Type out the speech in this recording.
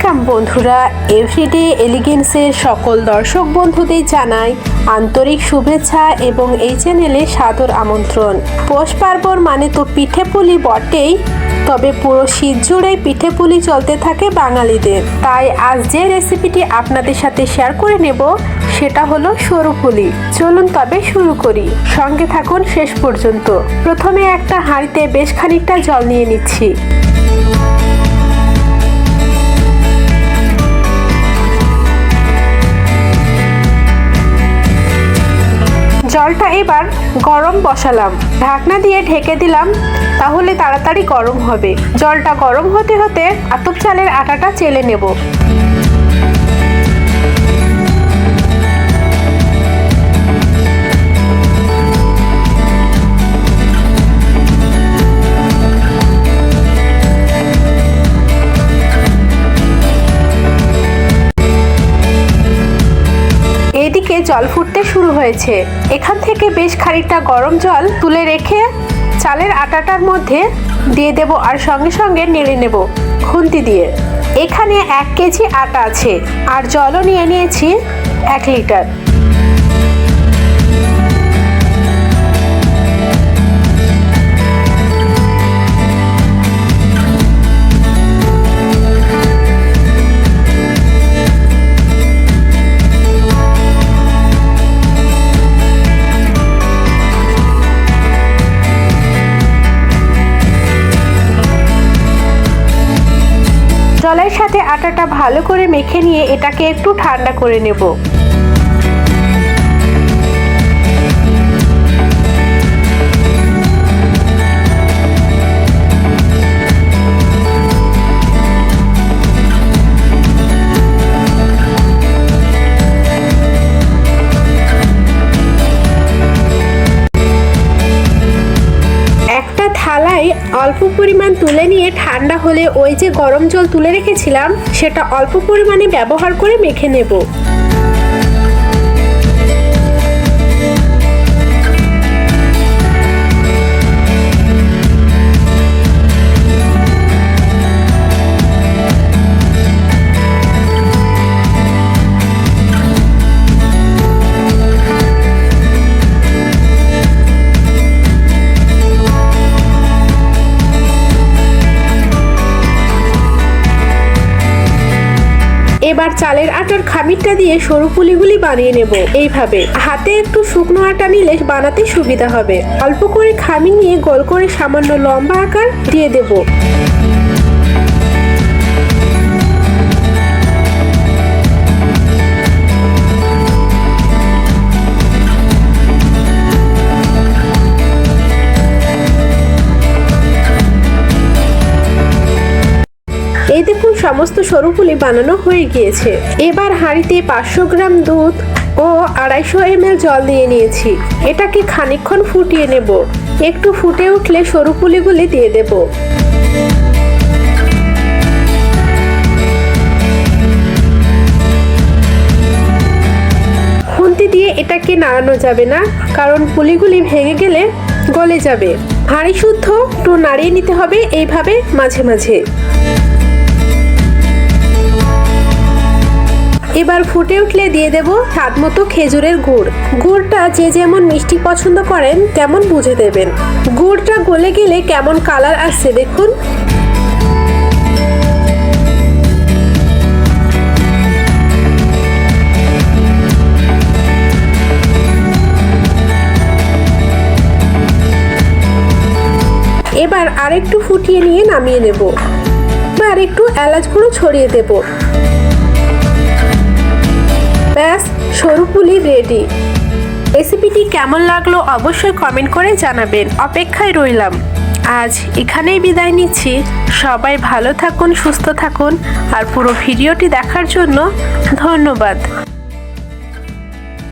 Welcome বন্ধুরা, everyday এলিগেন্সের সকল দর্শক বন্ধুদের জানাই আন্তরিক শুভেচ্ছা এবং এই চ্যানেলে সাদর আমন্ত্রণ। পৌষ পার্বণ মানে তো পিঠেপুলি বটেই, তবে পুরো শীত জুড়েই পিঠেপুলি চলতে থাকে বাঙালিদের। তাই আজ যে রেসিপিটি আপনাদের সাথে শেয়ার করে নেব সেটা হলো সরু পুলি। চলুন তবে শুরু করি, সঙ্গে থাকুন শেষ পর্যন্ত। প্রথমে একটা হাঁড়িতে বেশ খানিকটা জল নিয়ে নিচ্ছি। জলটা এবার গরম বসালাম, ঢাকনা দিয়ে ঢেকে দিলাম, তাহলে তাড়াতাড়ি গরম হবে। জলটা গরম হতে হতে আতপ চালের আটাটা চেলে নেব। এদিকে জল ফুটতে শুরু হয়েছে। এখান থেকে বেশ খানিকটা গরম জল তুলে রেখে চালের আটাটার মধ্যে দিয়ে দেব, আর সঙ্গে সঙ্গে নেড়ে নেব খুন্তি দিয়ে। এখানে 1 কেজি আটা আছে, আর জলও নিয়ে নিয়েছি 1 লিটার। জলের সাথে আটাটা ভালো করে মেখে নিয়ে এটাকে একটু ঠান্ডা করে নেব। থালায় অল্প পরিমাণ তুলে নিয়ে ঠান্ডা হলে ওই যে গরম জল তুলে রেখেছিলাম সেটা অল্প পরিমাণে ব্যবহার করে মেখে নেব। এবার চালের আটার খামিরটা দিয়ে সরু পুলিগুলি বানিয়ে নেব। এইভাবে হাতে একটু শুকনো আটা নিলে বানাতে সুবিধা হবে। অল্প করে খামির নিয়ে গোল করে সামান্য লম্বা আকার দিয়ে দেব। এই দেখুন, সমস্ত সরু পুলি বানানো হয়ে গিয়েছে। এবার হাঁড়িতে 500 গ্রাম দুধ ও 250 ml জল দিয়ে নিয়েছি। এটাকে খানিকক্ষণ ফুটিয়ে নেব। একটু ফুটে উঠলে সরু পুলিগুলি দিয়ে দেব। খুন্তি দিয়ে এটাকে নাড়ানো যাবে না, কারণ পুলিগুলি ভেঙে গেলে গলে যাবে। হাঁড়ি শুদ্ধ একটু নাড়িয়ে নিতে হবে এইভাবে মাঝে মাঝে। এবার ফুটে উঠলে দিয়ে দেব স্বাদ মতো খেজুরের গুড়। গুড়টা যে যেমন মিষ্টি পছন্দ করেন তেমন বুঝে দেবেন। গুড়টা গলে গেলে কেমন কালার আসছে দেখুন। এবার আরেকটু ফুটিয়ে নিয়ে নামিয়ে নেব। এবার একটু এলাচ গুঁড়ো ছড়িয়ে দেব। ব্যাস, সরু পুলি রেডি। রেসিপিটি কেমন লাগলো অবশ্যই কমেন্ট করে জানাবেন। অপেক্ষায় রইলাম। আজ এখানেই বিদায় নিচ্ছি। সবাই ভালো থাকুন, সুস্থ থাকুন, আর পুরো ভিডিওটি দেখার জন্য ধন্যবাদ।